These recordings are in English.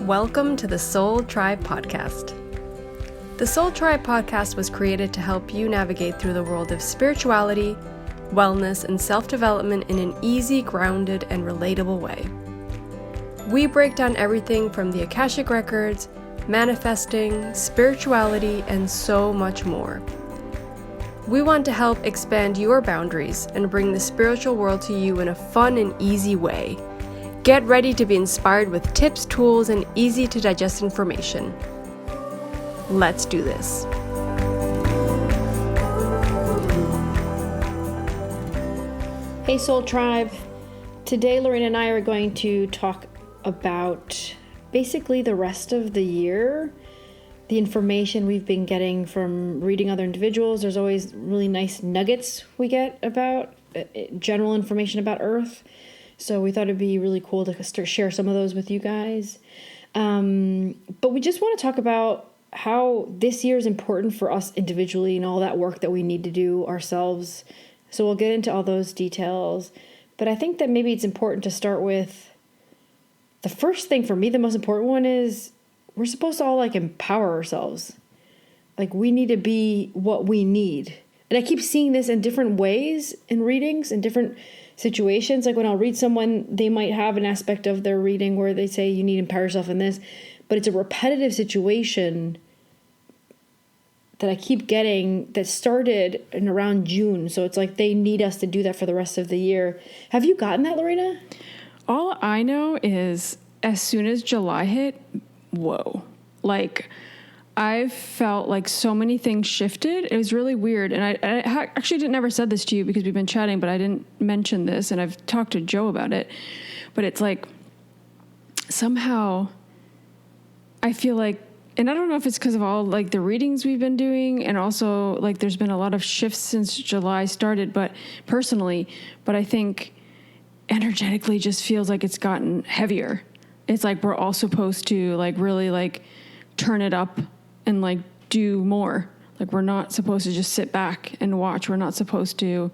Welcome to the Soul Tribe Podcast. The Soul Tribe Podcast was created to help you navigate through the world of spirituality, wellness, and self-development in an easy, grounded, and relatable way. We break down everything from the Akashic Records, manifesting, spirituality, and so much more. We want to help expand your boundaries and bring the spiritual world to you in a fun and easy way. Get ready to be inspired with tips, tools, and easy to digest information. Let's do this. Hey Soul Tribe. Today Lorena and I are going to talk about basically the rest of the year, the information we've been getting from reading other individuals. There's always really nice nuggets we get about general information about Earth. So we thought it'd be really cool to share some of those with you guys. But we just want to talk about how this year is important for us individually and all that work that we need to do ourselves. So we'll get into all those details. But I think that maybe it's important to start with the first thing for me, the most important one is we're supposed to all empower ourselves. We need to be what we need. And I keep seeing this in different ways in readings, in different situations. When I'll read someone, they might have an aspect of their reading where they say you need to empower yourself in this, but it's a repetitive situation that I keep getting that started in around June. So it's they need us to do that for the rest of the year. Have you gotten that, Lorena? All I know is as soon as July hit, whoa. I felt so many things shifted. It was really weird. And I actually never said this to you because we've been chatting, but I didn't mention this. And I've talked to Joe about it. But it's somehow I feel and I don't know if it's because of all the readings we've been doing. And also there's been a lot of shifts since July started, but personally, but I think energetically just feels it's gotten heavier. It's we're all supposed to really turn it up and do more. We're not supposed to just sit back and watch. We're not supposed to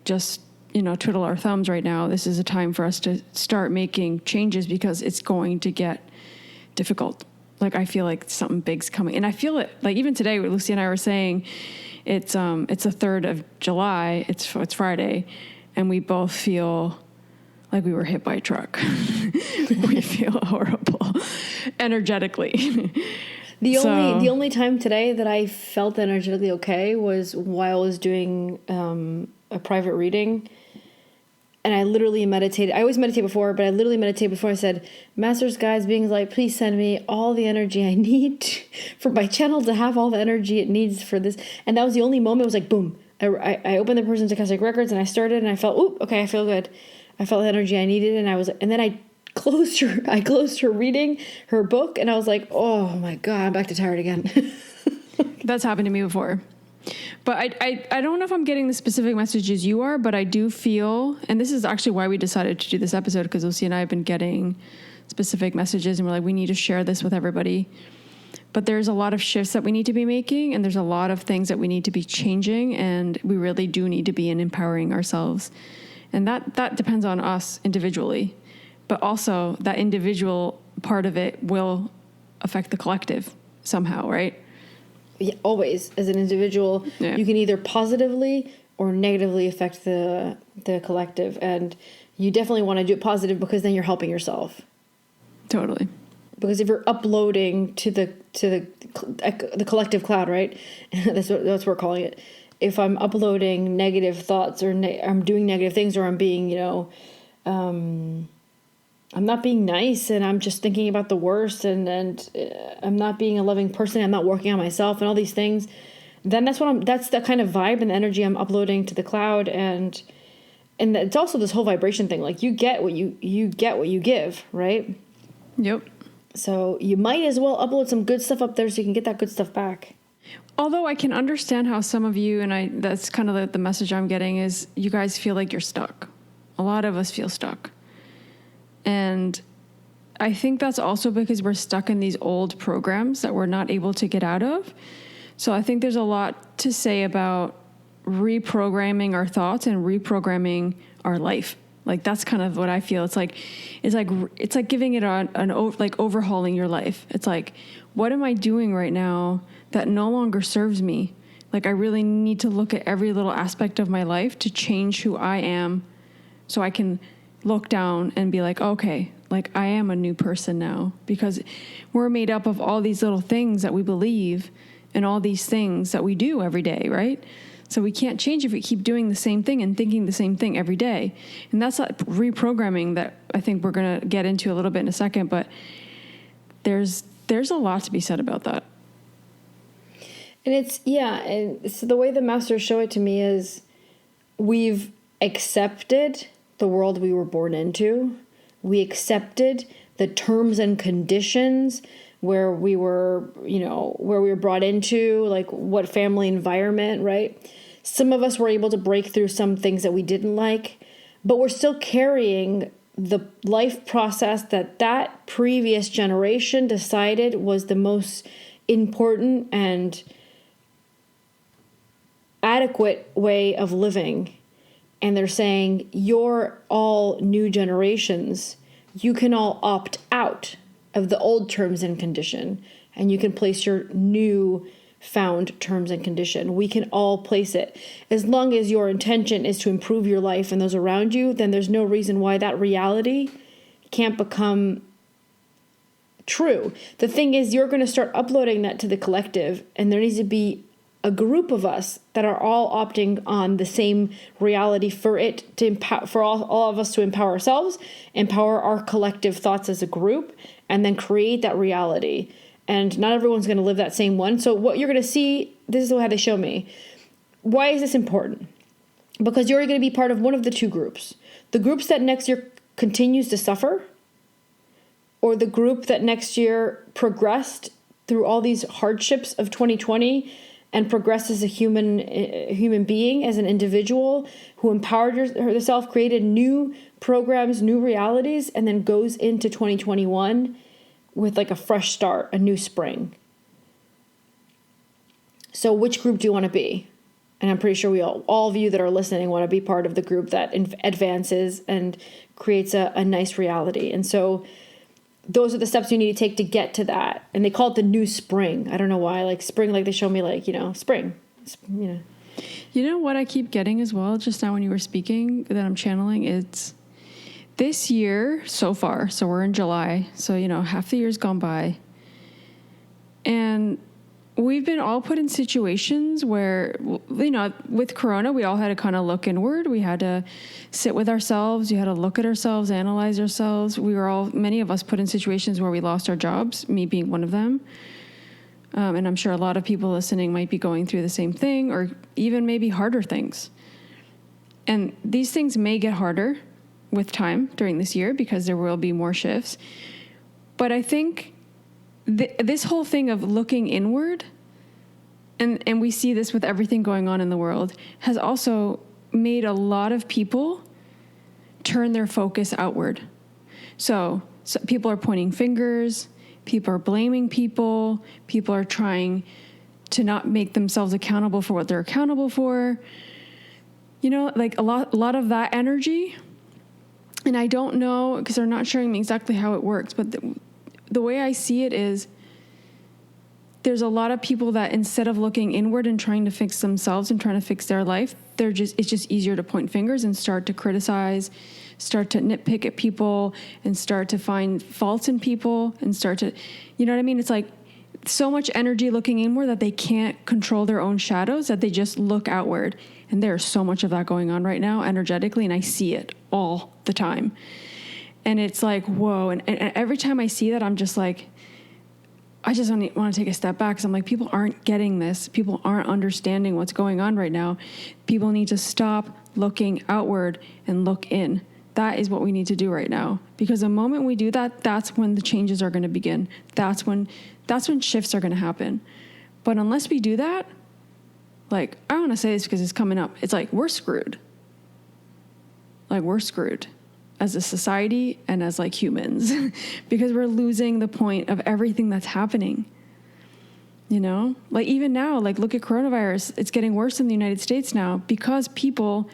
just, twiddle our thumbs right now. This is a time for us to start making changes because it's going to get difficult. I feel something big's coming. And I feel it even today, Lucy and I were saying it's the 3rd of July. It's Friday. And we both feel we were hit by a truck. We feel horrible energetically. The only time today that I felt energetically okay was while I was doing a private reading. And I literally meditated. I always meditate before, but I literally meditated before. I said, Masters, guides, beings, please send me all the energy I need for my channel to have all the energy it needs for this. And that was the only moment. It was boom. I opened the person's Akashic Records and I started and I felt, ooh, okay, I feel good. I felt the energy I needed. And then I closed her reading, her book. And I was oh my God, I'm back to tired again. That's happened to me before. But I don't know if I'm getting the specific messages you are, but I do feel, and this is actually why we decided to do this episode, because Lucy and I have been getting specific messages and we're we need to share this with everybody. But there's a lot of shifts that we need to be making, and there's a lot of things that we need to be changing, and we really do need to be empowering ourselves. And that depends on us individually, but also that individual part of it will affect the collective somehow, right? Yeah, always. As an individual, You can either positively or negatively affect the collective, and you definitely want to do it positive because then you're helping yourself. Totally. Because if you're uploading to the collective cloud, right? That's what we're calling it. If I'm uploading negative thoughts or I'm doing negative things, or I'm being, I'm not being nice and I'm just thinking about the worst and I'm not being a loving person. I'm not working on myself and all these things. Then that's the kind of vibe and the energy I'm uploading to the cloud. And it's also this whole vibration thing. You get what you get what you give, right? Yep. So you might as well upload some good stuff up there so you can get that good stuff back. Although I can understand how some of you, and that's kind of the message I'm getting, is you guys feel you're stuck. A lot of us feel stuck. And I think that's also because we're stuck in these old programs that we're not able to get out of. So I think there's a lot to say about reprogramming our thoughts and reprogramming our life Like, that's kind of what I feel. It's like giving it like overhauling your life. It's like, what am I doing right now that no longer serves me? Like, I really need to look at every little aspect of my life to change who I am, so I can look down and be like, okay, like, I am a new person now, because we're made up of all these little things that we believe and all these things that we do every day, right? So we can't change if we keep doing the same thing and thinking the same thing every day. And that's that reprogramming that I think we're going to get into a little bit in a second, but there's a lot to be said about that. And and so the way the masters show it to me is we've accepted the world we were born into. We accepted the terms and conditions where we were, where we were brought into, like what family environment, right? Some of us were able to break through some things that we didn't like, but we're still carrying the life process that previous generation decided was the most important and adequate way of living. And they're saying, you're all new generations. You can all opt out of the old terms and condition, and you can place your new found terms and condition. We can all place it. As long as your intention is to improve your life and those around you, then there's no reason why that reality can't become true. The thing is, you're going to start uploading that to the collective, and there needs to be a group of us that are all opting on the same reality for it to empower, for all of us to empower ourselves, empower our collective thoughts as a group, and then create that reality. And not everyone's going to live that same one. So what you're going to see, this is how they show me. Why is this important? Because you're going to be part of one of the two groups. The groups that next year continues to suffer, or the group that next year progressed through all these hardships of 2020 and progressed as a human being, as an individual who empowered herself, created new programs, new realities, and then goes into 2021 with like a fresh start, a new spring. So which group do you want to be? And I'm pretty sure we all of you that are listening want to be part of the group that advances and creates a nice reality. And so those are the steps you need to take to get to that. And they call it the new spring. I don't know why, like spring, like they show me like, spring, You know what I keep getting as well, just now when you were speaking, that I'm channeling, it's this year so far. So we're in July. So, half the year's gone by. And we've been all put in situations where, with Corona, we all had to kind of look inward. We had to sit with ourselves. You had to look at ourselves, analyze ourselves. Many of us put in situations where we lost our jobs, me being one of them. And I'm sure a lot of people listening might be going through the same thing, or even maybe harder things. And these things may get harder with time during this year because there will be more shifts. But I think this whole thing of looking inward, and we see this with everything going on in the world, has also made a lot of people turn their focus outward. So people are pointing fingers, people are blaming people are trying to not make themselves accountable for what they're accountable for. Like a lot of that energy, and I don't know, because they're not showing me exactly how it works, but the way I see it is there's a lot of people that instead of looking inward and trying to fix themselves and trying to fix their life, it's just easier to point fingers and start to criticize, start to nitpick at people, and start to find faults in people, and start to, you know what I mean? It's like so much energy looking inward that they can't control their own shadows, that they just look outward. And there's so much of that going on right now energetically, and I see it all the time. And it's like, whoa. And every time I see that, I'm just like, I just want to take a step back, because I'm like, people aren't getting this. People aren't understanding what's going on right now. People need to stop looking outward and look in. That is what we need to do right now. Because the moment we do that, that's when the changes are going to begin. That's when shifts are going to happen. But unless we do that, like, I want to say this because it's coming up. It's like, we're screwed. Like, we're screwed as a society and as like humans because we're losing the point of everything that's happening. Like even now, like look at coronavirus. It's getting worse in the United States now because people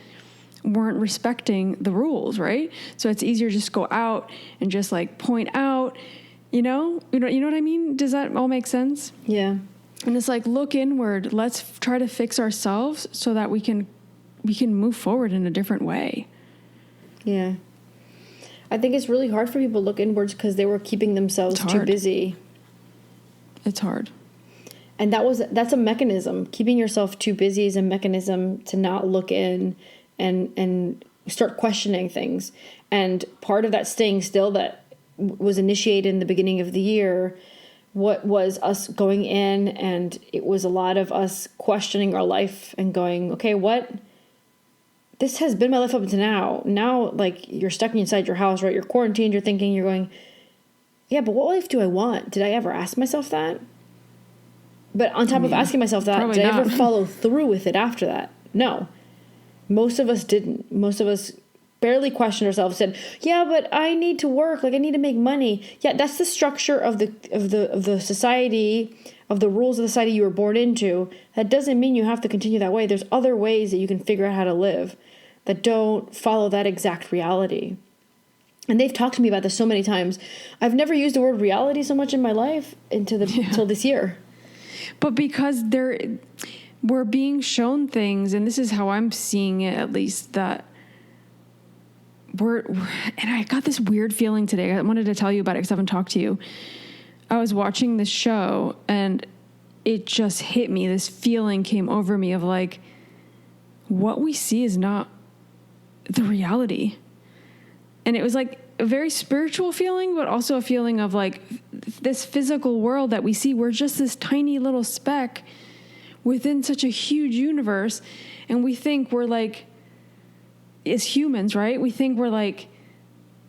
weren't respecting the rules, right? So it's easier to just go out and just like point out, you know what I mean? Does that all make sense? Yeah. And it's like, look inward. Let's try to fix ourselves so that we can move forward in a different way. Yeah. I think it's really hard for people to look inwards because they were keeping themselves too busy. It's hard. And that's a mechanism. Keeping yourself too busy is a mechanism to not look in and start questioning things. And part of that staying still that was initiated in the beginning of the year, what was us going in, and it was a lot of us questioning our life and going, okay, this has been my life up to now. Now, like, you're stuck inside your house, right? You're quarantined, you're thinking, you're going, yeah, but what life do I want? Did I ever ask myself that? But on top of asking myself that, did I ever follow through with it after that? No. Most of us didn't. Most of us barely questioned ourselves, said, yeah, but I need to work, like I need to make money. Yeah, that's the structure of the society, of the rules of the society you were born into. That doesn't mean you have to continue that way. There's other ways that you can figure out how to live that don't follow that exact reality. And they've talked to me about this so many times. I've never used the word reality so much in my life until this year. But because we're being shown things, and this is how I'm seeing it, at least, that and I got this weird feeling today. I wanted to tell you about it because I haven't talked to you. I was watching this show and it just hit me. This feeling came over me of like, what we see is not the reality. And it was like a very spiritual feeling, but also a feeling of like this physical world that we see. We're just this tiny little speck within such a huge universe. And we think we're like, as humans, right? We think we're like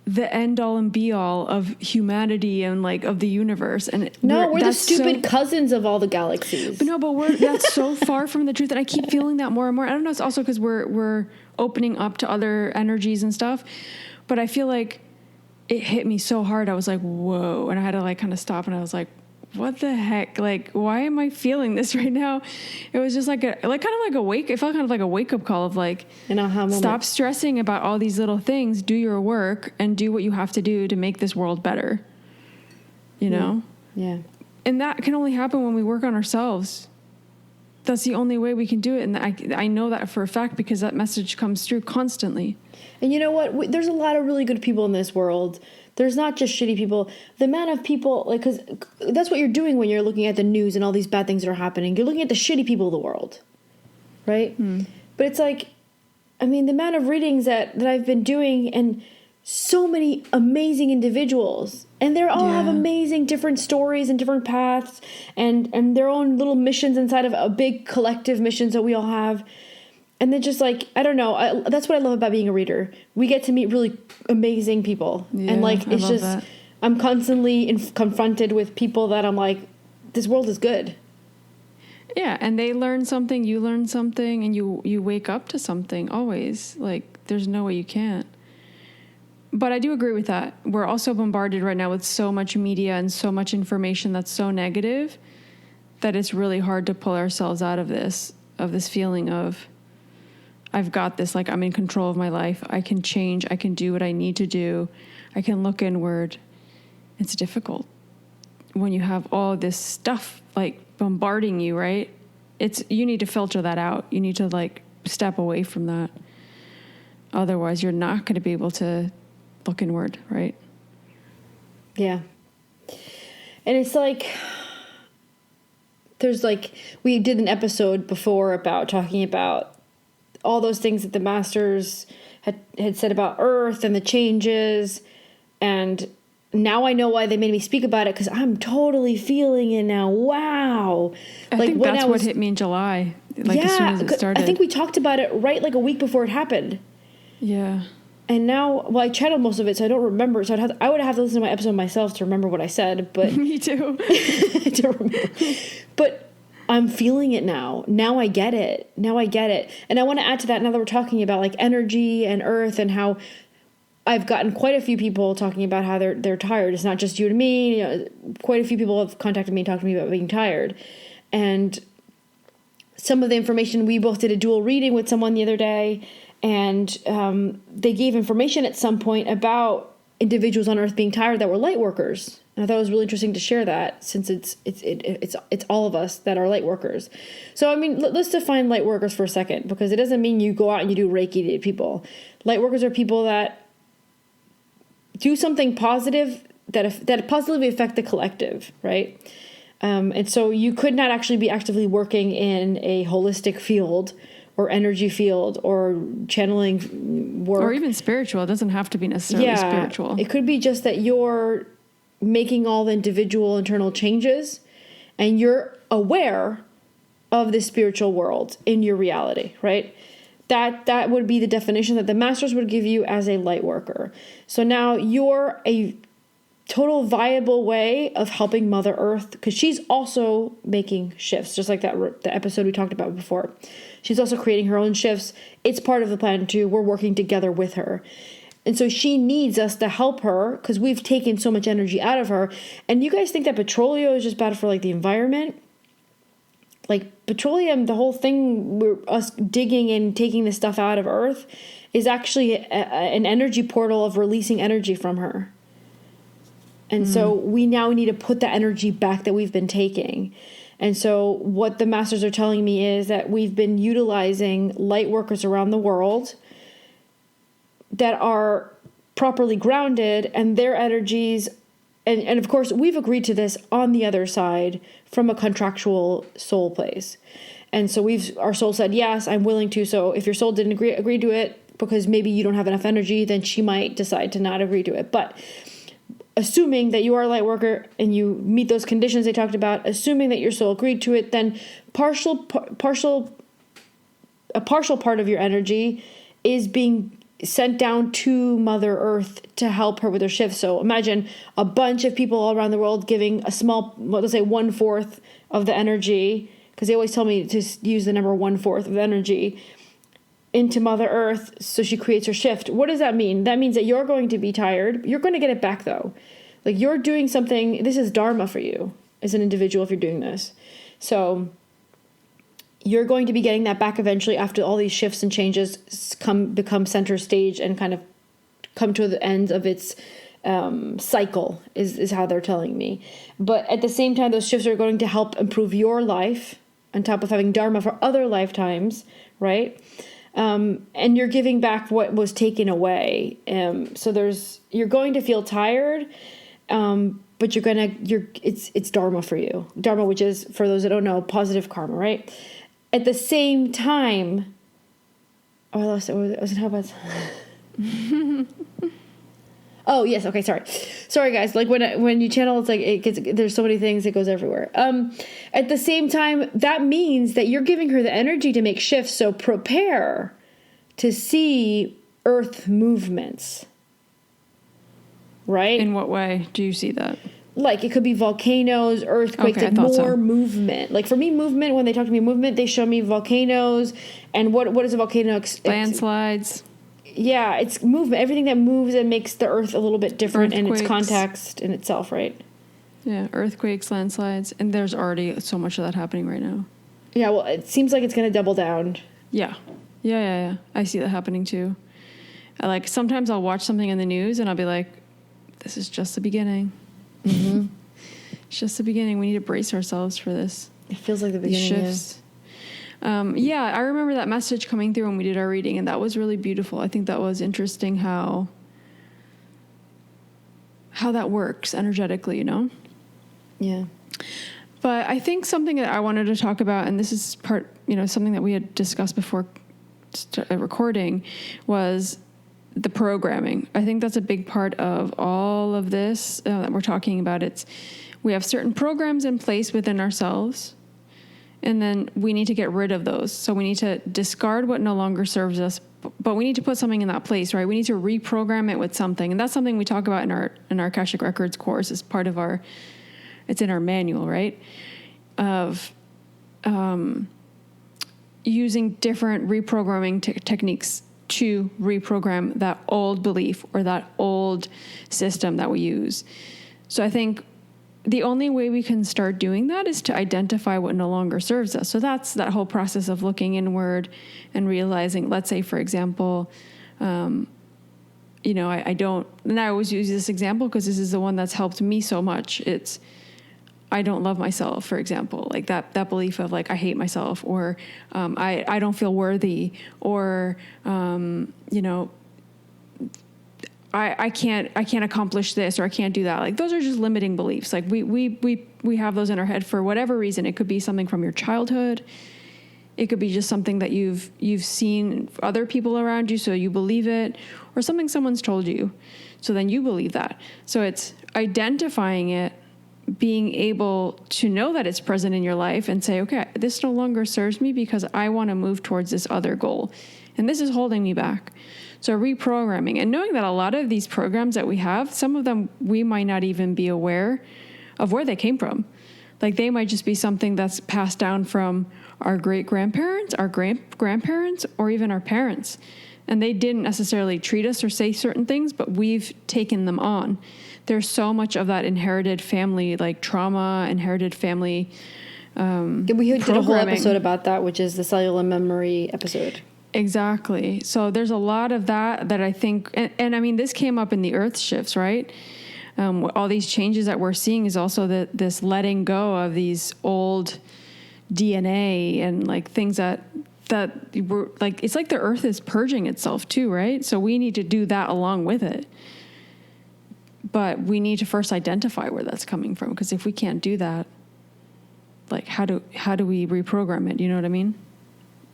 the end all and be all of humanity and like of the universe. And we're the stupid cousins of all the galaxies. But that's so far from the truth. And I keep feeling that more and more. I don't know. It's also because we're opening up to other energies and stuff. But I feel like it hit me so hard. I was like, whoa. And I had to like kind of stop. And I was like, what the heck? Like, why am I feeling this right now? It was just like it felt kind of like a wake up call of like, stop stressing about all these little things, do your work and do what you have to do to make this world better. You know? Yeah. And that can only happen when we work on ourselves. That's the only way we can do it. And I know that for a fact because that message comes through constantly. And you know what? There's a lot of really good people in this world. There's not just shitty people. The amount of people, like, because that's what you're doing when you're looking at the news and all these bad things that are happening. You're looking at the shitty people of the world, right? But it's like, I mean, the amount of readings that I've been doing and so many amazing individuals. And they all have amazing different stories and different paths and their own little missions inside of a big collective missions that we all have. And then just like, I don't know, that's what I love about being a reader. We get to meet really amazing people. Yeah, and like, it's just, that. I'm constantly confronted with people that I'm like, this world is good. Yeah. And they learn something, you learn something, and you wake up to something always. Like, there's no way you can't. But I do agree with that. We're also bombarded right now with so much media and so much information that's so negative that it's really hard to pull ourselves out of this feeling of, I've got this, like I'm in control of my life. I can change. I can do what I need to do. I can look inward. It's difficult when you have all this stuff like bombarding you, right? You need to filter that out. You need to like step away from that. Otherwise, you're not going to be able to look inward, right? Yeah. And it's like, there's like, we did an episode before about talking about all those things that the masters had said about Earth and the changes. And now I know why they made me speak about it, because I'm totally feeling it now. Wow. I think that's what hit me in July. Like as soon as it started. I think we talked about it right like a week before it happened. Yeah. And now, well, I channeled most of it, so I don't remember. So I would have to listen to my episode myself to remember what I said. But me too. I don't remember. But I'm feeling it now. Now I get it. And I want to add to that now that we're talking about like energy and Earth and how I've gotten quite a few people talking about how they're tired. It's not just you and me. You know, quite a few people have contacted me and talked to me about being tired. And some of the information, we both did a dual reading with someone the other day. And they gave information at some point about individuals on Earth being tired that were light workers. And I thought it was really interesting to share that, since it's all of us that are light workers. So, I mean, let's define light workers for a second, because it doesn't mean you go out and you do Reiki to people. Light workers are people that do something positive that positively affect the collective, right? And so you could not actually be actively working in a holistic field or energy field or channeling work. Or even spiritual. It doesn't have to be necessarily spiritual. It could be just that you're making all the individual internal changes and you're aware of the spiritual world in your reality, right? That would be the definition that the masters would give you as a light worker. So now you're a total viable way of helping Mother Earth, because she's also making shifts, just like the episode we talked about before. She's also creating her own shifts. It's part of the plan too. We're working together with her. And so she needs us to help her, because we've taken so much energy out of her. And you guys think that petroleum is just bad for like the environment? Like petroleum, the whole thing, us digging and taking this stuff out of Earth is actually an energy portal of releasing energy from her. And so we now need to put that energy back that we've been taking. And so what the masters are telling me is that we've been utilizing light workers around the world that are properly grounded, and their energies, and of course we've agreed to this on the other side from a contractual soul place. And so our soul said, yes, I'm willing to. So if your soul didn't agree to it because maybe you don't have enough energy, then she might decide to not agree to it. But assuming that you are a light worker and you meet those conditions they talked about, assuming that your soul agreed to it, then a partial part of your energy is being sent down to Mother Earth to help her with her shift. So imagine a bunch of people all around the world giving a small, let's say 1/4 of the energy, because they always tell me to use the number 1/4 of the energy into Mother Earth so she creates her shift. What does that mean? That means that you're going to be tired. You're going to get it back though. Like you're doing something, this is dharma for you as an individual if you're doing this. So you're going to be getting that back eventually after all these shifts and changes become center stage and kind of come to the end of its cycle is how they're telling me. But at the same time, those shifts are going to help improve your life on top of having dharma for other lifetimes, right? And you're giving back what was taken away. So you're going to feel tired, but it's dharma for you. Dharma, which is, for those that don't know, positive karma, right? At the same time, I lost it. What was it? How about? Oh yes, okay. Sorry, guys. Like when you channel, it's like there's so many things, it goes everywhere. At the same time, that means that you're giving her the energy to make shifts. So prepare to see Earth movements. Right? In what way do you see that? Like it could be volcanoes, earthquakes, okay, like more movement. Like for me, movement, when they talk to me movement, they show me volcanoes. And what is a volcano? Landslides. Yeah, it's movement. Everything that moves and makes the Earth a little bit different in its context in itself, right? Yeah, earthquakes, landslides. And there's already so much of that happening right now. Yeah, well, it seems like it's going to double down. Yeah. I see that happening too. Sometimes I'll watch something in the news and I'll be like, this is just the beginning. Mm-hmm. It's just the beginning. We need to brace ourselves for this. It feels like the beginning. These shifts. I remember that message coming through when we did our reading, and that was really beautiful. I think that was interesting how that works energetically, you know? Yeah. But I think something that I wanted to talk about, and this is something that we had discussed before recording, was the programming. I think that's a big part of all of this that we're talking about. We have certain programs in place within ourselves, and then we need to get rid of those. So we need to discard what no longer serves us, but we need to put something in that place, right? We need to reprogram it with something. And that's something we talk about in our Akashic Records course as part of it's in our manual, right? Of using different reprogramming techniques to reprogram that old belief or that old system that we use. So I think the only way we can start doing that is to identify what no longer serves us. So that's that whole process of looking inward and realizing, let's say, for example, I don't, and I always use this example because this is the one that's helped me so much. It's, I don't love myself, for example, like that belief of like, I hate myself, or I don't feel worthy, or, I can't accomplish this, or I can't do that. Like those are just limiting beliefs. Like we have those in our head for whatever reason. It could be something from your childhood. It could be just something that you've seen other people around you, so you believe it, or something someone's told you, so then you believe that. So it's identifying it, being able to know that it's present in your life and say, okay, this no longer serves me because I want to move towards this other goal. And this is holding me back. So reprogramming, and knowing that a lot of these programs that we have, some of them we might not even be aware of where they came from. Like they might just be something that's passed down from our great-grandparents, our grandparents, or even our parents. And they didn't necessarily treat us or say certain things, but we've taken them on. There's so much of that inherited family, like trauma, inherited family we did a whole episode about that, which is the cellular memory episode. Exactly. So there's a lot of that I think, and I mean, this came up in the earth shifts, right? All these changes that we're seeing is also this letting go of these old DNA and like things that we're like, it's like the earth is purging itself too, right? So we need to do that along with it. But we need to first identify where that's coming from, because if we can't do that, like how do we reprogram it? You know what I mean?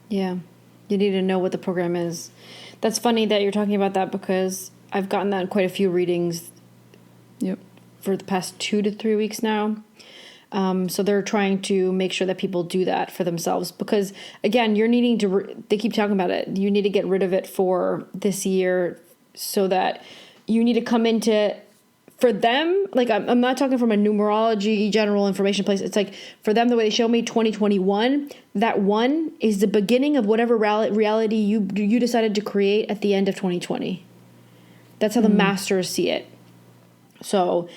Yeah. You need to know what the program is. That's funny that you're talking about that, because I've gotten that in quite a few readings. Yep. For the past 2 to 3 weeks now. So they're trying to make sure that people do that for themselves, because again, you're needing to, they keep talking about it. You need to get rid of it for this year, so that you need to come into, for them, like I'm not talking from a numerology general information place. It's like for them, the way they show me 2021, that one is the beginning of whatever reality you decided to create at the end of 2020. That's how the masters see it. So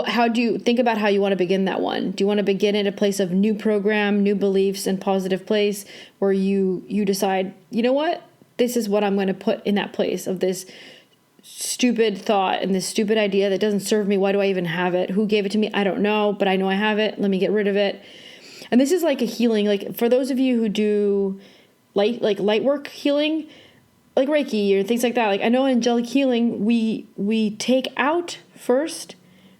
how do you think about how you want to begin that one? Do you want to begin at a place of new program, new beliefs, and positive place, where you decide, you know what, this is what I'm going to put in that place of this stupid thought and this stupid idea that doesn't serve me. Why do I even have it? Who gave it to me? I don't know, but I know I have it. Let me get rid of it. And this is like a healing, like for those of you who do light work healing, like Reiki or things like that. Like I know angelic healing, we take out first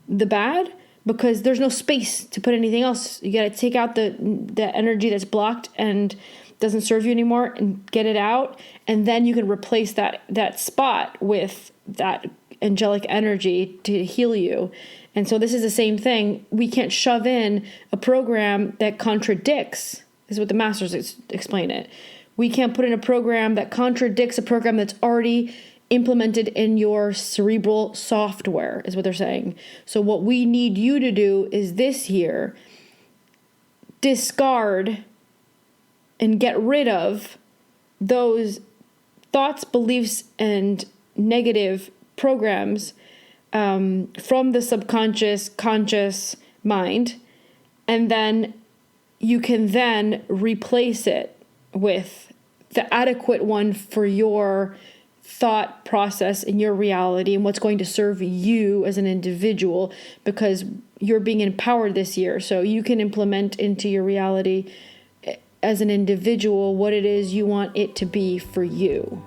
the bad, because there's no space to put anything else. You got to take out the energy that's blocked and doesn't serve you anymore, and get it out, and then you can replace that spot with that angelic energy to heal you. And so this is the same thing. We can't shove in a program that contradicts. This is what the masters explain it. We can't put in a program that contradicts a program that's already implemented in your cerebral software, is what they're saying. So what we need you to do is this year, discard and get rid of those thoughts, beliefs, and negative programs from the subconscious, conscious mind. And then you can then replace it with the adequate one for your thought process in your reality and what's going to serve you as an individual, because you're being empowered this year. So you can implement into your reality as an individual what it is you want it to be for you.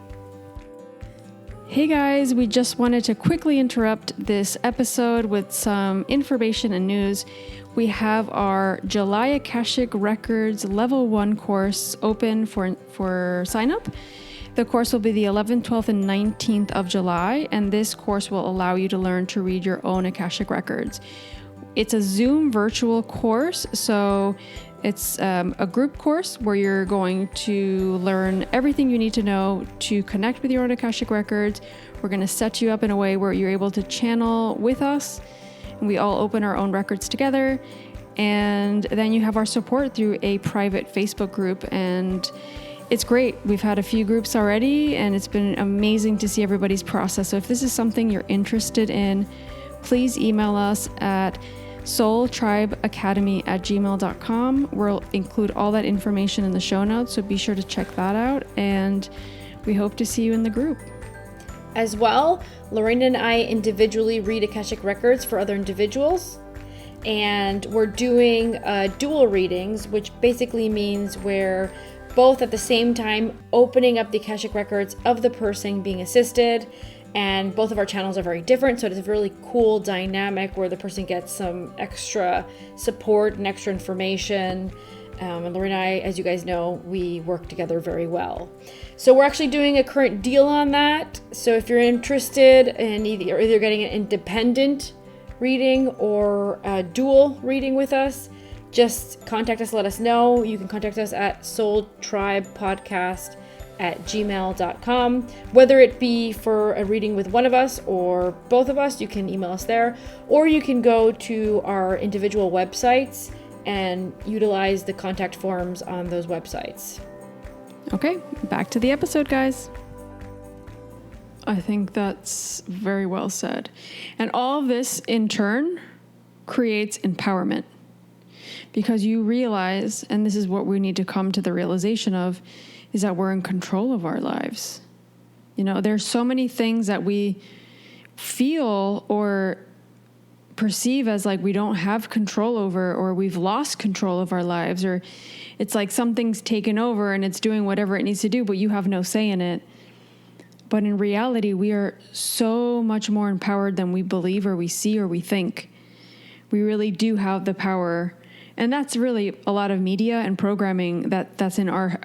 Hey guys, we just wanted to quickly interrupt this episode with some information and news. We have our July Akashic Records Level 1 course open for sign up. The course will be the 11th, 12th, and 19th of July, and this course will allow you to learn to read your own Akashic Records. It's a Zoom virtual course, so it's a group course where you're going to learn everything you need to know to connect with your own Akashic Records. We're going to set you up in a way where you're able to channel with us, and we all open our own records together. And then you have our support through a private Facebook group, and it's great. We've had a few groups already, and it's been amazing to see everybody's process. So if this is something you're interested in, please email us at soultribeacademy@gmail.com. We'll include all that information in the show notes, so be sure to check that out, and we hope to see you in the group. As well, Lorena and I individually read Akashic Records for other individuals, and we're doing dual readings, which basically means we're both at the same time opening up the Akashic Records of the person being assisted, and both of our channels are very different, so it's a really cool dynamic where the person gets some extra support and extra information. And Lorena and I, as you guys know, we work together very well. So we're actually doing a current deal on that. So if you're interested in either getting an independent reading or a dual reading with us, just contact us, let us know. You can contact us at soultribepodcast@gmail.com. Whether it be for a reading with one of us or both of us, you can email us there. Or you can go to our individual websites and utilize the contact forms on those websites. Okay, back to the episode, guys. I think that's very well said. And all of this, in turn, creates empowerment. Because you realize, and this is what we need to come to the realization of, is that we're in control of our lives. You know, there's so many things that we feel or perceive as like we don't have control over, or we've lost control of our lives, or it's like something's taken over and it's doing whatever it needs to do, but you have no say in it. But in reality, we are so much more empowered than we believe or we see or we think. We really do have the power. And that's really a lot of media and programming that's in our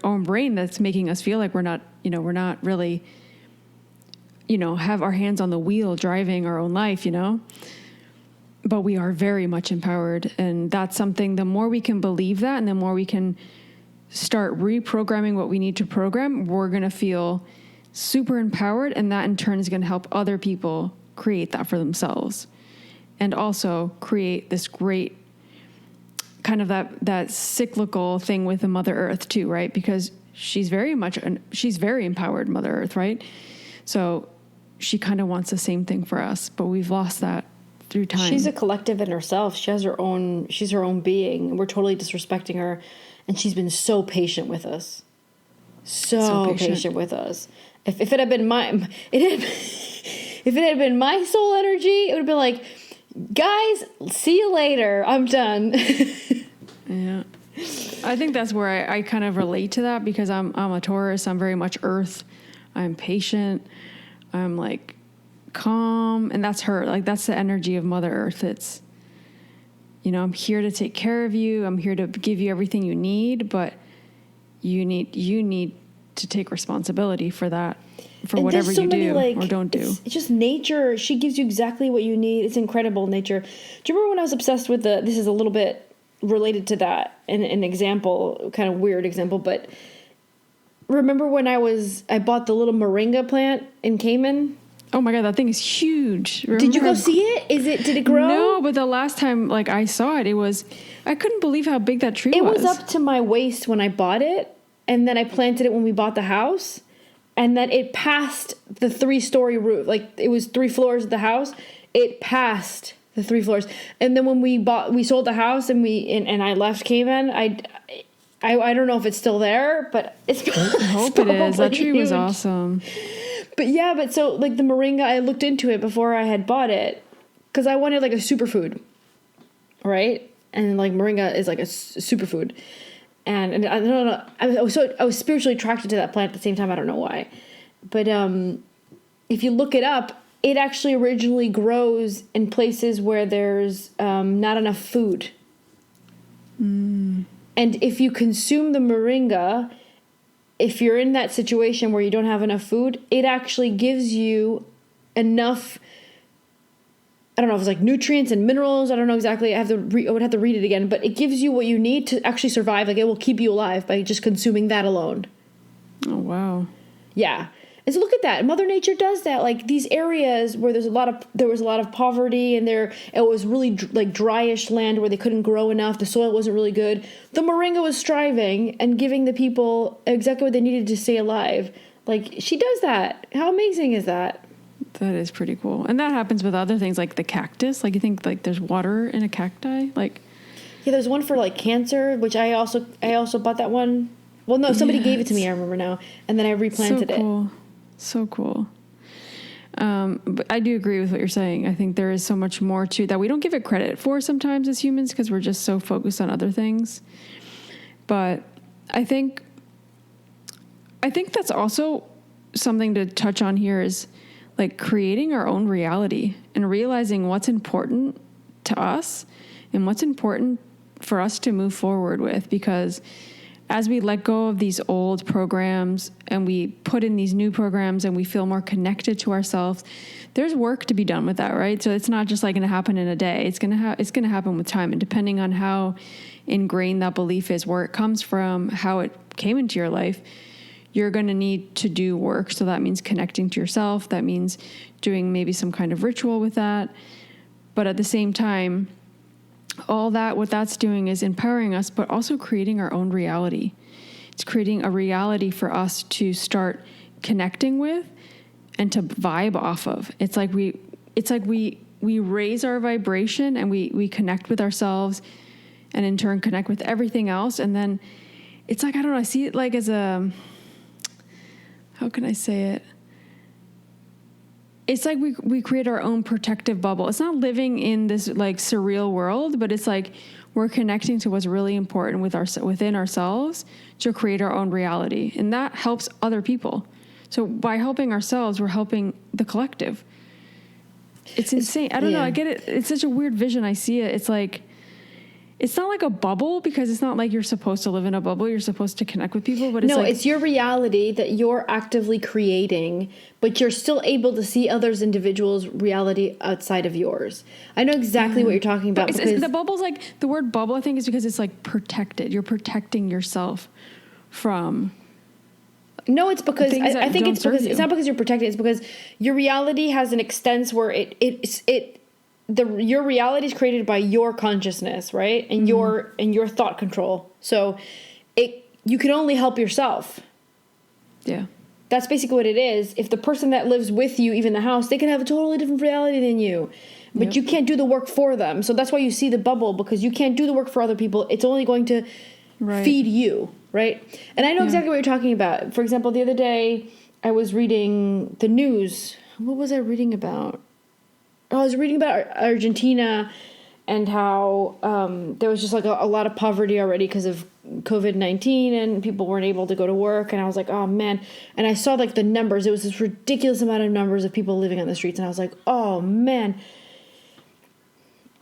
own brain that's making us feel like we're not really, have our hands on the wheel driving our own life, But we are very much empowered. And that's something, the more we can believe that and the more we can start reprogramming what we need to program, we're going to feel super empowered. And that in turn is going to help other people create that for themselves. And also create this great kind of that cyclical thing with the Mother Earth too, right? Because she's very empowered, Mother Earth, right? So she kind of wants the same thing for us, but we've lost that through time. She's a collective in herself. She's her own being. We're totally disrespecting her, and she's been so patient with us. So patient with us. If it had been if it had been my soul energy, it would have been like, guys, see you later. I'm done. Yeah. I think that's where I kind of relate to that, because I'm a Taurus. I'm very much earth. I'm patient. I'm like calm. And that's her. Like, that's the energy of Mother Earth. It's, I'm here to take care of you. I'm here to give you everything you need, but you need to take responsibility for that, for and whatever you do or don't do. It's just nature. She gives you exactly what you need. It's incredible, nature. Do you remember when I was obsessed with this is a little bit related to that, an example, kind of weird example, but remember when I bought the little moringa plant in Cayman? Oh my God, that thing is huge. Remember, did you go see it? Did it grow? No, but the last time I saw it, I couldn't believe how big that tree was. It was up to my waist when I bought it, and then I planted it when we bought the house, and then it passed the 3-story roof. Like, it was 3 floors of the house. It passed the 3 floors. And then when we sold the house and I left Cayman, I don't know if it's still there, but it's I hope it is. That tree was awesome. But so like the moringa, I looked into it before I had bought it because I wanted like a superfood, right? And like moringa is like a superfood, and I don't know. I was spiritually attracted to that plant at the same time. I don't know why, but if you look it up, it actually originally grows in places where there's not enough food. And if you consume the moringa, if you're in that situation where you don't have enough food, it actually gives you enough, I don't know if it's like nutrients and minerals. I don't know exactly. I would have to read it again, but it gives you what you need to actually survive. Like, it will keep you alive by just consuming that alone. Oh, wow. Yeah. And so look at that. Mother Nature does that. Like, these areas where there was a lot of poverty, and it was really like dryish land where they couldn't grow enough. The soil wasn't really good. The moringa was striving and giving the people exactly what they needed to stay alive. Like, she does that. How amazing is that? That is pretty cool. And that happens with other things like the cactus. Like you think like there's water in a cacti? Like yeah, there's one for like cancer, which I also bought that one. Well, no, somebody gave it to me, I remember now. And then I replanted it. So cool. But I do agree with what you're saying. I think there is so much more to that we don't give it credit for sometimes as humans because we're just so focused on other things. But I think that's also something to touch on here is like creating our own reality and realizing what's important to us and what's important for us to move forward with. Because as we let go of these old programs and we put in these new programs and we feel more connected to ourselves, there's work to be done with that, right? So it's not just like going to happen in a day. It's going to happen with time. And depending on how ingrained that belief is, where it comes from, how it came into your life, you're going to need to do work. So that means connecting to yourself. That means doing maybe some kind of ritual with that. But at the same time, what that's doing is empowering us, but also creating our own reality. It's creating a reality for us to start connecting with and to vibe off of. It's like we raise our vibration and we connect with ourselves and in turn connect with everything else. And then it's like, I don't know, I see it like as how can I say it? It's like we create our own protective bubble. It's not living in this like surreal world, but it's like we're connecting to what's really important within ourselves to create our own reality. And that helps other people. So by helping ourselves, we're helping the collective. It's insane. I don't know. I get it. It's such a weird vision. I see it. It's like, it's not like a bubble because it's not like you're supposed to live in a bubble. You're supposed to connect with people, but it's your reality that you're actively creating, but you're still able to see others' individuals' reality outside of yours. I know exactly what you're talking about. Because the bubble's like, the word bubble, I think, is because it's like protected. You're protecting yourself from. No, it's because I think it's because it's not because you're protected. It's because your reality has an extent where your reality is created by your consciousness, right? And your thought control. So you can only help yourself. Yeah. That's basically what it is. If the person that lives with you, even the house, they can have a totally different reality than you. But you can't do the work for them. So that's why you see the bubble, because you can't do the work for other people. It's only going to feed you, right? And I know exactly what you're talking about. For example, the other day I was reading the news. What was I reading about? I was reading about Argentina and how there was just like a lot of poverty already because of COVID-19 and people weren't able to go to work. And I was like, oh man. And I saw like the numbers. It was this ridiculous amount of numbers of people living on the streets. And I was like, oh man.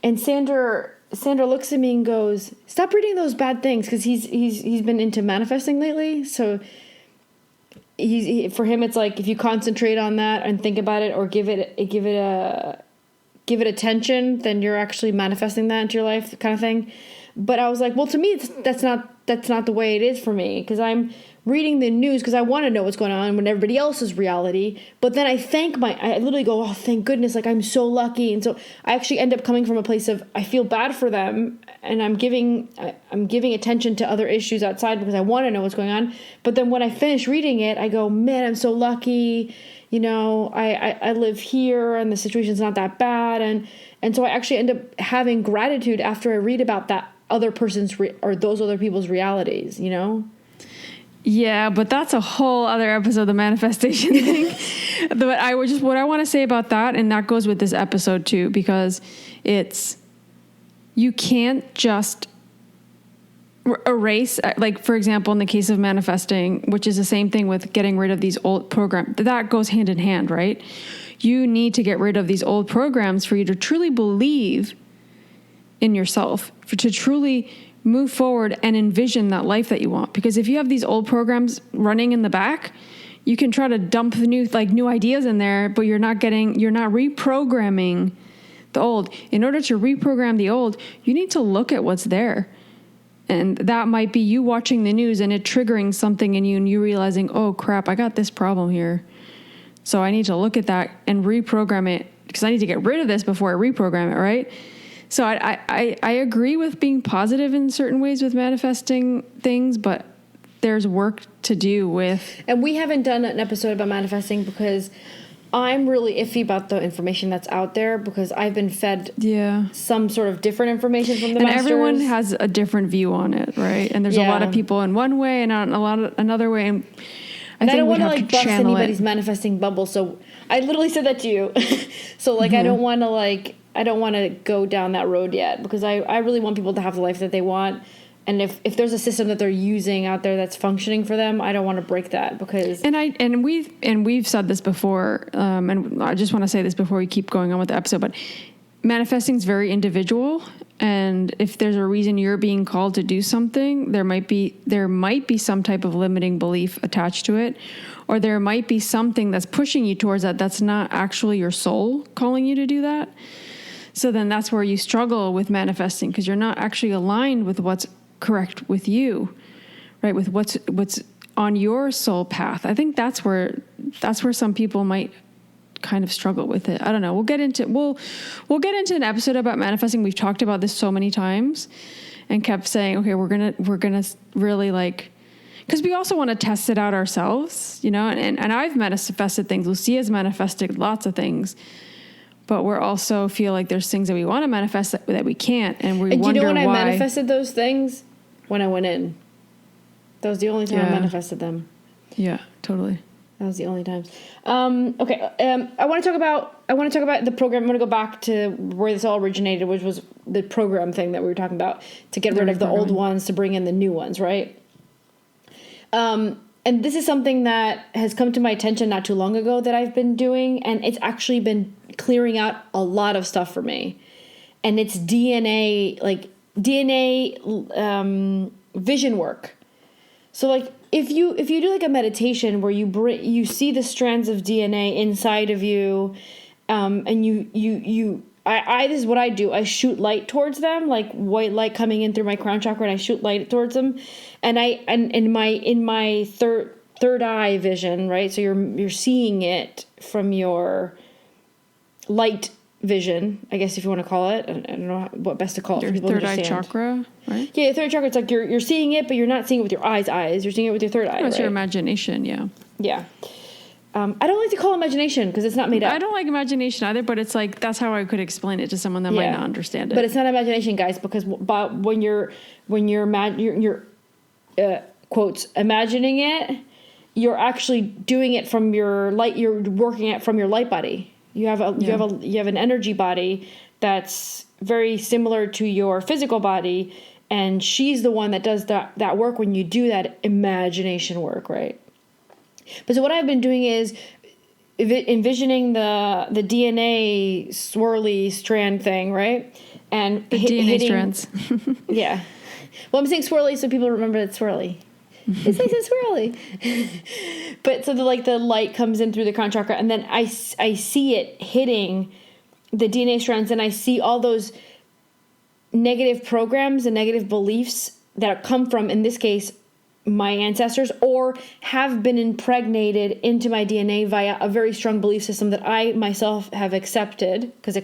And Sandra looks at me and goes, stop reading those bad things. Cause he's been into manifesting lately. So for him, it's like, if you concentrate on that and think about it or give it attention, then you're actually manifesting that into your life, kind of thing. But I was like, well, to me, that's not the way it is for me, because I'm reading the news because I want to know what's going on when everybody else's reality. But then I literally go, oh, thank goodness, like I'm so lucky. And so I actually end up coming from a place of, I feel bad for them, and I'm giving attention to other issues outside because I want to know what's going on. But then when I finish reading it, I go, man, I'm so lucky. You know, I live here and the situation's not that bad. And so I actually end up having gratitude after I read about that other person's or those other people's realities, you know? Yeah, but that's a whole other episode, the manifestation thing. But what I want to say about that, and that goes with this episode too, because you can't just erase, like, for example, in the case of manifesting, which is the same thing with getting rid of these old programs, that goes hand in hand, right? You need to get rid of these old programs for you to truly believe in yourself, to truly move forward and envision that life that you want. Because if you have these old programs running in the back, you can try to dump new ideas in there, but you're not reprogramming the old. In order to reprogram the old, you need to look at what's there. And that might be you watching the news and it triggering something in you and you realizing, oh crap, I got this problem here. So I need to look at that and reprogram it, because I need to get rid of this before I reprogram it, right? So I agree with being positive in certain ways with manifesting things, but there's work to do with. And we haven't done an episode about manifesting because I'm really iffy about the information that's out there because I've been fed some sort of different information from the masters. And everyone has a different view on it, right? And there's a lot of people in one way and a lot of another way. And I don't want to like bust anybody's manifesting bubble. So I literally said that to you. So like, I don't want to go down that road yet because I really want people to have the life that they want. And if there's a system that they're using out there that's functioning for them, I don't want to break that because we've said this before, and I just want to say this before we keep going on with the episode. But manifesting is very individual, and if there's a reason you're being called to do something, there might be some type of limiting belief attached to it, or there might be something that's pushing you towards that. That's not actually your soul calling you to do that. So then that's where you struggle with manifesting because you're not actually aligned with what's correct with you, right? With what's on your soul path. I think that's where some people might kind of struggle with it. I don't know. We'll get into an episode about manifesting. We've talked about this so many times and kept saying, okay, we're gonna really like, because we also want to test it out ourselves, you know. And I've manifested things. Lucia's manifested lots of things. But we're also feel like there's things that we want to manifest that we can't, and we wonder why. I manifested those things? When I went in. That was the only time I manifested them. Yeah, totally. That was the only times. Okay. I want to talk about the program. I'm going to go back to where this all originated, which was the program thing that we were talking about to get rid of the old ones to bring in the new ones, right? And this is something that has come to my attention not too long ago that I've been doing, and it's actually been clearing out a lot of stuff for me. And it's DNA vision work. So like if you do like a meditation where you see the strands of DNA inside of you, and this is what I do. I shoot light towards them, like white light coming in through my crown chakra, and I shoot light towards them. And in my third eye vision, right? So you're seeing it from your light vision, I guess if you want to call it. I don't know what best to call it. Your third eye chakra, right? Yeah, third chakra. It's like you're seeing it, but you're not seeing it with your eyes. You're seeing it with your third eye. It's your imagination, yeah. Yeah. I don't like to call it imagination because it's not made up. I don't like imagination either, but it's like that's how I could explain it to someone that might not understand it. But it's not imagination, guys, because when you're quotes imagining it, you're actually doing it from your light. You're working it from your light body. You have an energy body that's very similar to your physical body, and she's the one that does that work when you do that imagination work, right? But so what I've been doing is envisioning the DNA swirly strand thing, right? And the DNA strands. Yeah. Well, I'm saying swirly so people remember it's swirly. It's nice and swirly. But so the light comes in through the crown chakra, and then I see it hitting the DNA strands, and I see all those negative programs and negative beliefs that come from, in this case, my ancestors, or have been impregnated into my DNA via a very strong belief system that I myself have accepted. Because you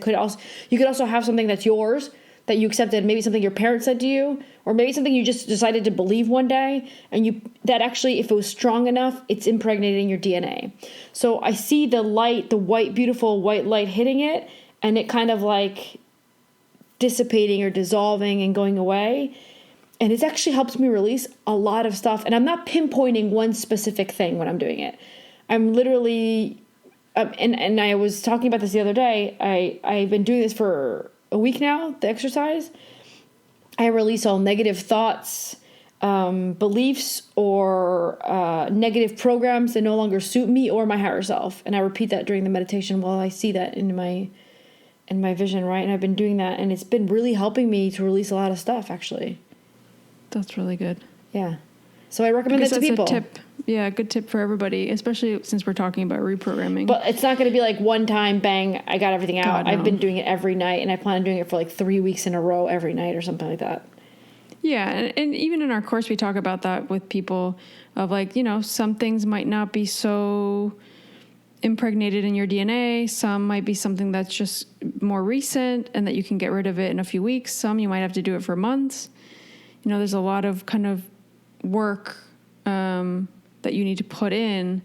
could also have something that's yours that you accepted, maybe something your parents said to you, or maybe something you just decided to believe one day, and that actually, if it was strong enough, it's impregnated in your DNA. So I see the light, the white, beautiful white light hitting it, and it kind of like dissipating or dissolving and going away. And it actually helps me release a lot of stuff. And I'm not pinpointing one specific thing when I'm doing it. I'm literally, and I was talking about this the other day. I've been doing this for a week now, the exercise. I release all negative thoughts, beliefs, or negative programs that no longer suit me or my higher self. And I repeat that during the meditation while I see that in my vision, right? And I've been doing that, and it's been really helping me to release a lot of stuff, actually. That's really good. Yeah. So I recommend that to people. A tip. Yeah, good tip for everybody, especially since we're talking about reprogramming. But it's not going to be like one time, bang, I got everything out. God, no. I've been doing it every night, and I plan on doing it for like 3 weeks in a row every night or something like that. Yeah, and even in our course, we talk about that with people of like, you know, some things might not be so impregnated in your DNA. Some might be something that's just more recent and that you can get rid of it in a few weeks. Some you might have to do it for months. You know, there's a lot of kind of work that you need to put in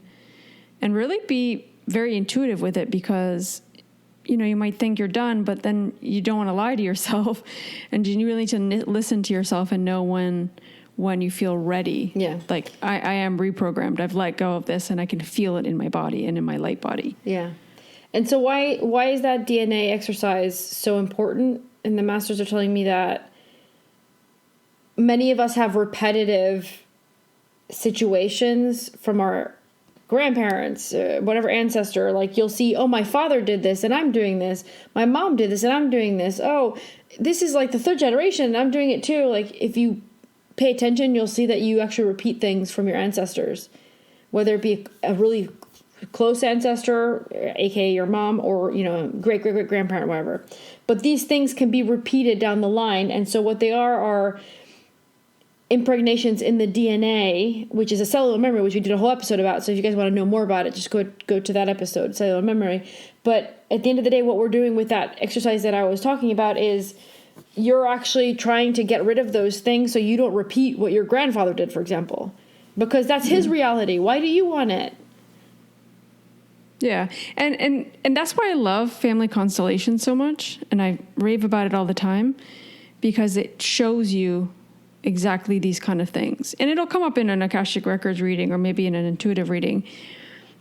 and really be very intuitive with it because, you know, you might think you're done, but then you don't want to lie to yourself and you really need to listen to yourself and know when you feel ready. Yeah. Like I am reprogrammed. I've let go of this and I can feel it in my body and in my light body. Yeah. And so why is that DNA exercise so important? And the masters are telling me that many of us have repetitive situations from our grandparents, whatever ancestor. Like you'll see, oh, my father did this and I'm doing this. My mom did this and I'm doing this. Oh, this is like the third generation and I'm doing it too. Like if you pay attention, you'll see that you actually repeat things from your ancestors, whether it be a really close ancestor, aka your mom, or, you know, great grandparent, whatever. But these things can be repeated down the line. And so what they are impregnations in the DNA, which is a cellular memory, which we did a whole episode about. So if you guys want to know more about it, just go to that episode, cellular memory. But at the end of the day, what we're doing with that exercise that I was talking about is you're actually trying to get rid of those things so you don't repeat what your grandfather did, for example, because that's his reality. Why do you want it? Yeah. And that's why I love family constellations so much. And I rave about it all the time because it shows you exactly these kind of things. And it'll come up in an Akashic Records reading or maybe in an intuitive reading.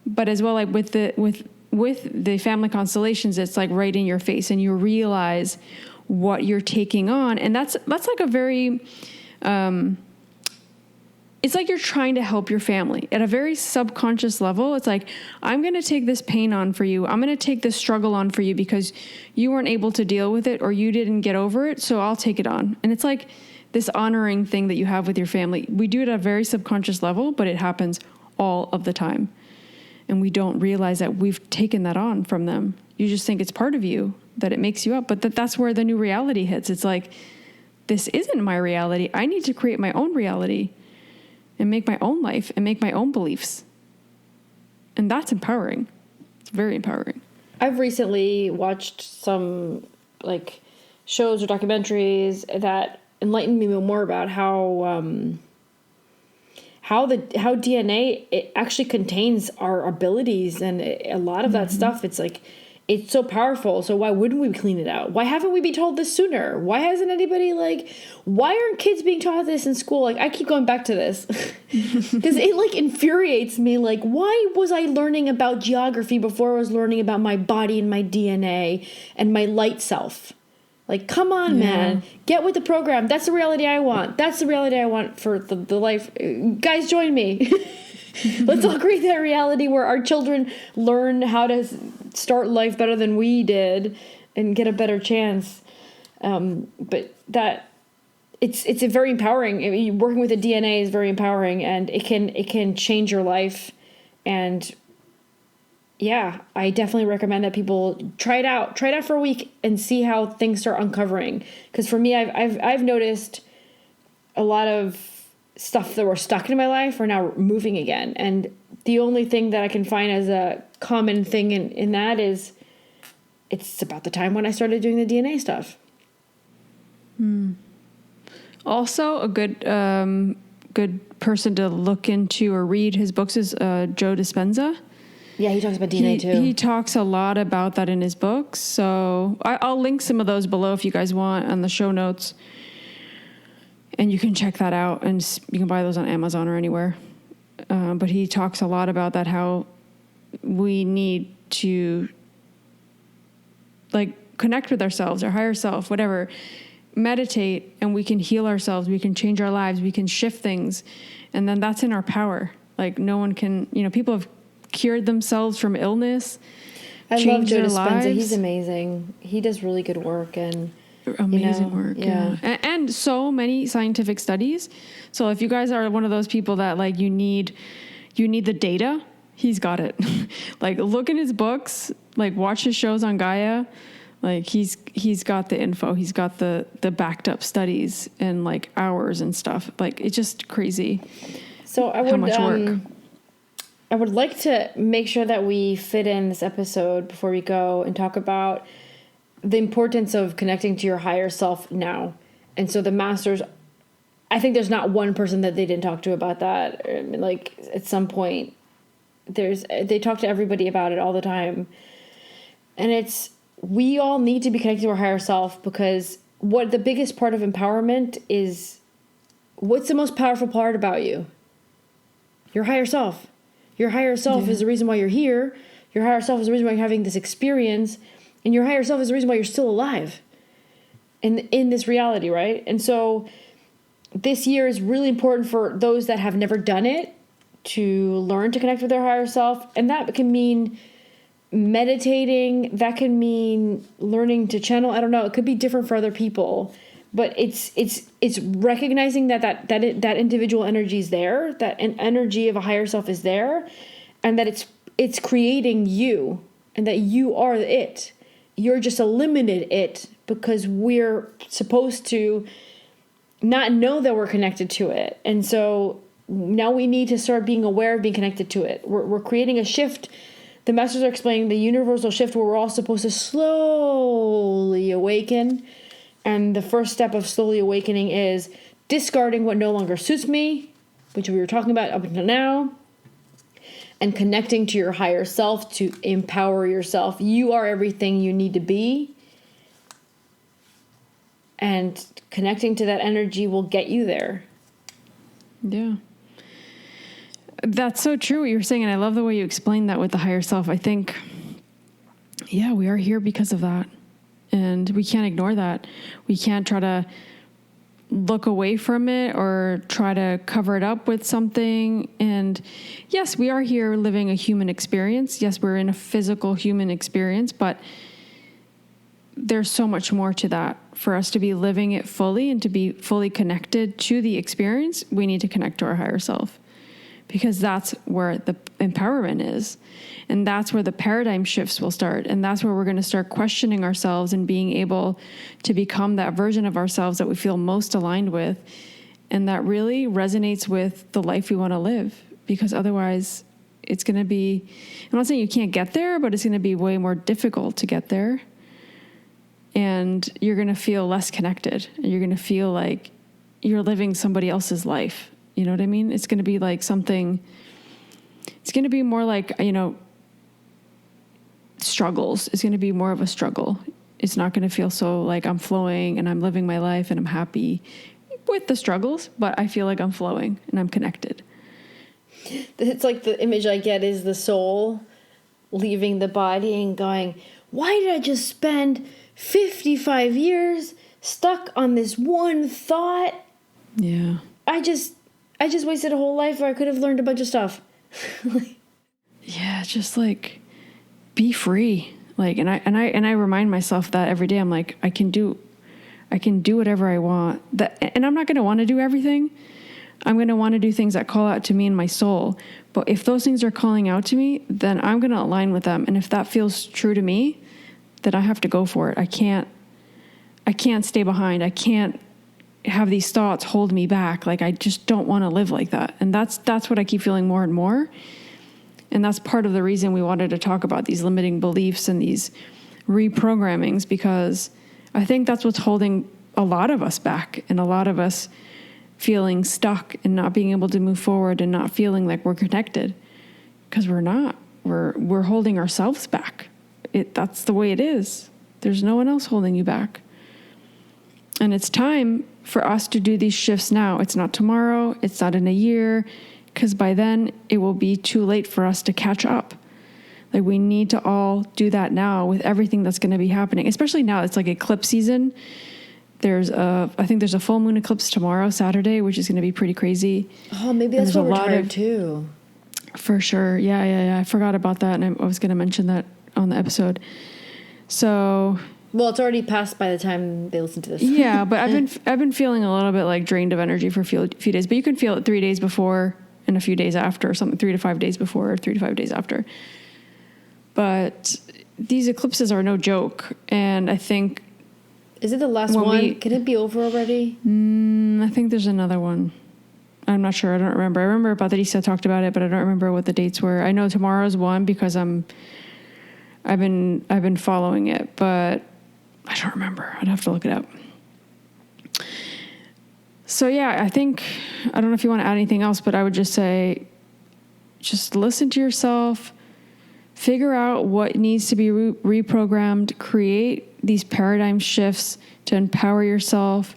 But as well, like with the family constellations, it's like right in your face and you realize what you're taking on. And that's like a very, it's like you're trying to help your family at a very subconscious level. It's like, I'm going to take this pain on for you. I'm going to take this struggle on for you because you weren't able to deal with it or you didn't get over it. So I'll take it on. And it's like this honoring thing that you have with your family. We do it at a very subconscious level, but it happens all of the time. And we don't realize that we've taken that on from them. You just think it's part of you, that it makes you up. But that's where the new reality hits. It's like, this isn't my reality. I need to create my own reality and make my own life and make my own beliefs. And that's empowering. It's very empowering. I've recently watched some like shows or documentaries that enlightened me more about how DNA, it actually contains our abilities and a lot of that stuff. It's like, it's so powerful. So why wouldn't we clean it out? Why haven't we been told this sooner? Why hasn't anybody why aren't kids being taught this in school? Like, I keep going back to this because it infuriates me. Like, why was I learning about geography before I was learning about my body and my DNA and my light self? Like, come on, man. Get with the program. That's the reality I want. That's the reality I want for the life. Guys, join me. Let's all create that reality where our children learn how to start life better than we did and get a better chance. But that it's a very empowering. I mean, working with the DNA is very empowering, and it can change your life. And yeah, I definitely recommend that people try it out for a week and see how things start uncovering. Because for me, I've noticed a lot of stuff that were stuck in my life are now moving again. And the only thing that I can find as a common thing in that is it's about the time when I started doing the DNA stuff. Also, a good person to look into or read his books is Joe Dispenza. Yeah, he talks about DNA too. He talks a lot about that in his books. So I'll link some of those below if you guys want on the show notes. And you can check that out, and you can buy those on Amazon or anywhere. But he talks a lot about that, how we need to connect with ourselves, our higher self, whatever, meditate, and we can heal ourselves. We can change our lives. We can shift things. And then that's in our power. Like, no one can, people have cured themselves from illness. I love Joe Dispenza. He's amazing. He does really good work and amazing work. Yeah. And so many scientific studies. So if you guys are one of those people that you need the data, he's got it. Look in his books, watch his shows on Gaia. He's got the info. He's got the backed up studies and hours and stuff. It's just crazy. So how much work. I would like to make sure that we fit in this episode before we go and talk about the importance of connecting to your higher self now. And so the masters, I think there's not one person that they didn't talk to about that. I mean, at some point, they talk to everybody about it all the time. And we all need to be connected to our higher self, because what the biggest part of empowerment is, what's the most powerful part about you? Your higher self. Your higher self is the reason why you're here. Your higher self is the reason why you're having this experience. And your higher self is the reason why you're still alive in this reality, right? And so this year is really important for those that have never done it to learn to connect with their higher self. And that can mean meditating. That can mean learning to channel. I don't know. It could be different for other people. But it's recognizing that individual energy is there, that an energy of a higher self is there, and that it's creating you, and that you are it. You're just a limited it, because we're supposed to not know that we're connected to it. And so now we need to start being aware of being connected to it. We're creating a shift. The masters are explaining the universal shift where we're all supposed to slowly awaken. And the first step of slowly awakening is discarding what no longer suits me, which we were talking about up until now, and connecting to your higher self to empower yourself. You are everything you need to be. And connecting to that energy will get you there. Yeah. That's so true what you were saying. And I love the way you explained that with the higher self. I think, yeah, we are here because of that. And we can't ignore that. We can't try to look away from it or try to cover it up with something. And yes, we are here living a human experience. Yes, we're in a physical human experience, but there's so much more to that. For us to be living it fully and to be fully connected to the experience, we need to connect to our higher self, because that's where the empowerment is. And that's where the paradigm shifts will start. And that's where we're going to start questioning ourselves and being able to become that version of ourselves that we feel most aligned with, and that really resonates with the life we want to live. Because otherwise it's going to be, I'm not saying you can't get there, but it's going to be way more difficult to get there. And you're going to feel less connected, and you're going to feel like you're living somebody else's life. You know what I mean? It's going to be like something, it's going to be more like, struggles. It's going to be more of a struggle. It's not going to feel so like I'm flowing and I'm living my life and I'm happy with the struggles, but I feel like I'm flowing and I'm connected. It's like the image I get is the soul leaving the body and going, why did I just spend 55 years stuck on this one thought? Yeah. I just wasted a whole life where I could have learned a bunch of stuff. Yeah, just like be free. Like, and I remind myself that every day. I'm like, I can do whatever I want. And I'm not going to want to do everything. I'm going to want to do things that call out to me in my soul. But if those things are calling out to me, then I'm going to align with them. And if that feels true to me, then I have to go for it. I can't stay behind. I can't have these thoughts hold me back. Like, I just don't want to live like that. And that's what I keep feeling more and more. And that's part of the reason we wanted to talk about these limiting beliefs and these reprogrammings, because I think that's what's holding a lot of us back, and a lot of us feeling stuck and not being able to move forward and not feeling like we're connected, because we're not. We're holding ourselves back. That's the way it is. There's no one else holding you back. And it's time for us to do these shifts now. It's not tomorrow. It's not in a year, because by then it will be too late for us to catch up. Like, we need to all do that now with everything that's going to be happening, especially now. It's like eclipse season. I think there's a full moon eclipse tomorrow, Saturday, which is going to be pretty crazy. Oh, maybe that's what we're tired too. For sure. Yeah. I forgot about that, and I was going to mention that on the episode. So, well, it's already passed by the time they listen to this. Yeah, but I've been feeling a little bit like drained of energy for a few days. But you can feel it 3 days before and a few days after, or something. 3 to 5 days before, or 3 to 5 days after. But these eclipses are no joke, and I think. Is it the last one? Can it be over already? I think there's another one. I'm not sure. I don't remember. I remember Patricia talked about it, but I don't remember what the dates were. I know tomorrow's one because I've been following it, but I don't remember. I'd have to look it up. So yeah, I don't know if you want to add anything else, but I would just say just listen to yourself, figure out what needs to be reprogrammed, create these paradigm shifts to empower yourself,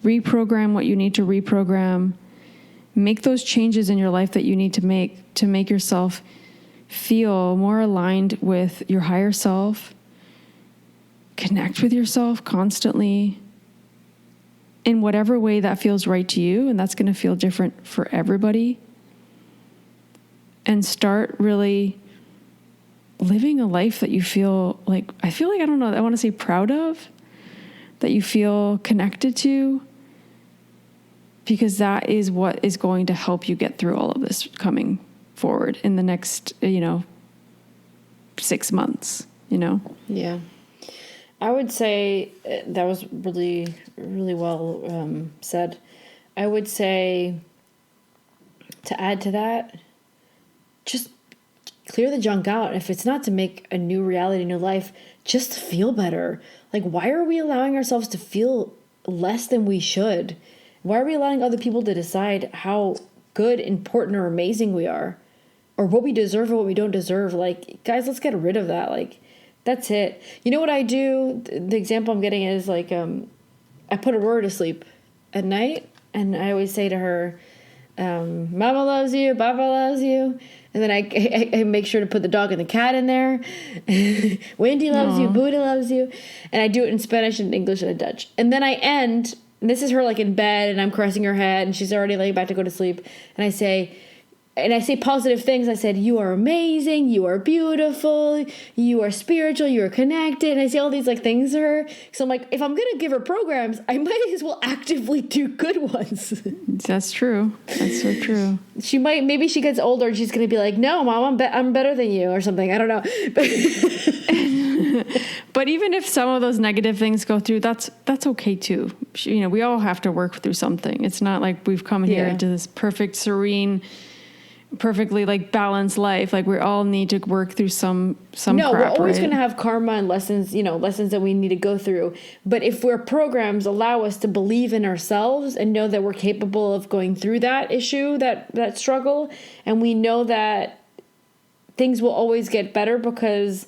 reprogram what you need to reprogram, make those changes in your life that you need to make yourself feel more aligned with your higher self, connect with yourself constantly in whatever way that feels right to you. And that's going to feel different for everybody. And start really living a life that you feel like, I don't know, I want to say proud of, that you feel connected to, because that is what is going to help you get through all of this coming forward in the next, 6 months, Yeah. I would say that was really, really well said. I would say, to add to that, just clear the junk out. If it's not to make a new reality, new life, just feel better. Like, why are we allowing ourselves to feel less than we should? Why are we allowing other people to decide how good, important, or amazing we are? Or what we deserve or what we don't deserve? Like, guys, let's get rid of that. Like, that's it. You know what I do? The example I'm getting is like, I put Aurora to sleep at night, and I always say to her, Mama loves you, Papa loves you. And then I make sure to put the dog and the cat in there. Wendy loves you, Buddha loves you. And I do it in Spanish and English and Dutch. And then I end, and this is her like in bed, and I'm caressing her head, and she's already laying back to go to sleep. And I say positive things. I said, you are amazing, you are beautiful, you are spiritual, you are connected. And I say all these like things to her. So I'm like, if I'm going to give her programs, I might as well actively do good ones. That's true. That's so true. Maybe she gets older and she's going to be like, no, Mom, I'm better than you or something. I don't know. But even if some of those negative things go through, that's okay too. We all have to work through something. It's not like we've come here into this perfect, serene, perfectly like balanced life. Like we all need to work through some no, crap, we're always right? going to have karma and lessons that we need to go through. But if our programs allow us to believe in ourselves and know that we're capable of going through that issue, that struggle, and we know that things will always get better because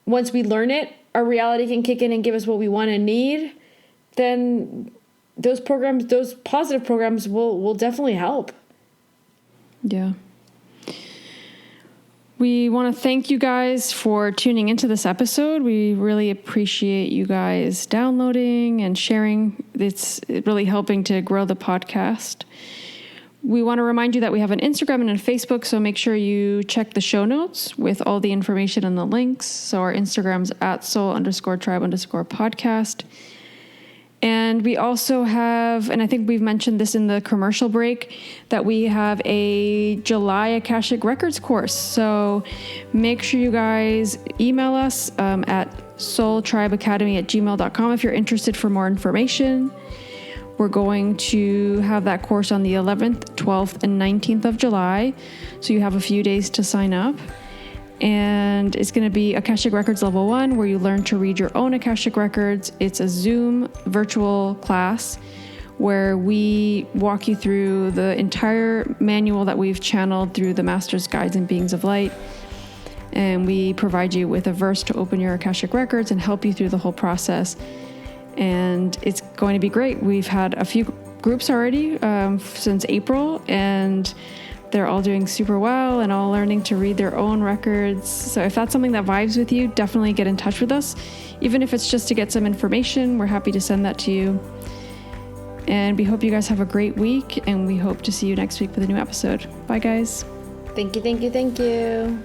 once we learn it, our reality can kick in and give us what we want and need, then those positive programs will definitely help. Yeah. We want to thank you guys for tuning into this episode. We really appreciate you guys downloading and sharing. It's really helping to grow the podcast. We want to remind you that we have an Instagram and a Facebook, so make sure you check the show notes with all the information and the links. So our Instagram's at soul_tribe_podcast. And we also have, and I think we've mentioned this in the commercial break, that we have a July Akashic Records course. So make sure you guys email us at soultribeacademy@gmail.com if you're interested for more information. We're going to have that course on the 11th, 12th, and 19th of July. So you have a few days to sign up. And it's going to be Akashic Records Level 1, where you learn to read your own Akashic Records. It's a Zoom virtual class where we walk you through the entire manual that we've channeled through the Masters, Guides, and Beings of Light. And we provide you with a verse to open your Akashic Records and help you through the whole process. And it's going to be great. We've had a few groups already since April, and they're all doing super well and all learning to read their own records. So if that's something that vibes with you, definitely get in touch with us. Even if it's just to get some information, we're happy to send that to you. And we hope you guys have a great week, and we hope to see you next week with a new episode. Bye, guys. Thank you.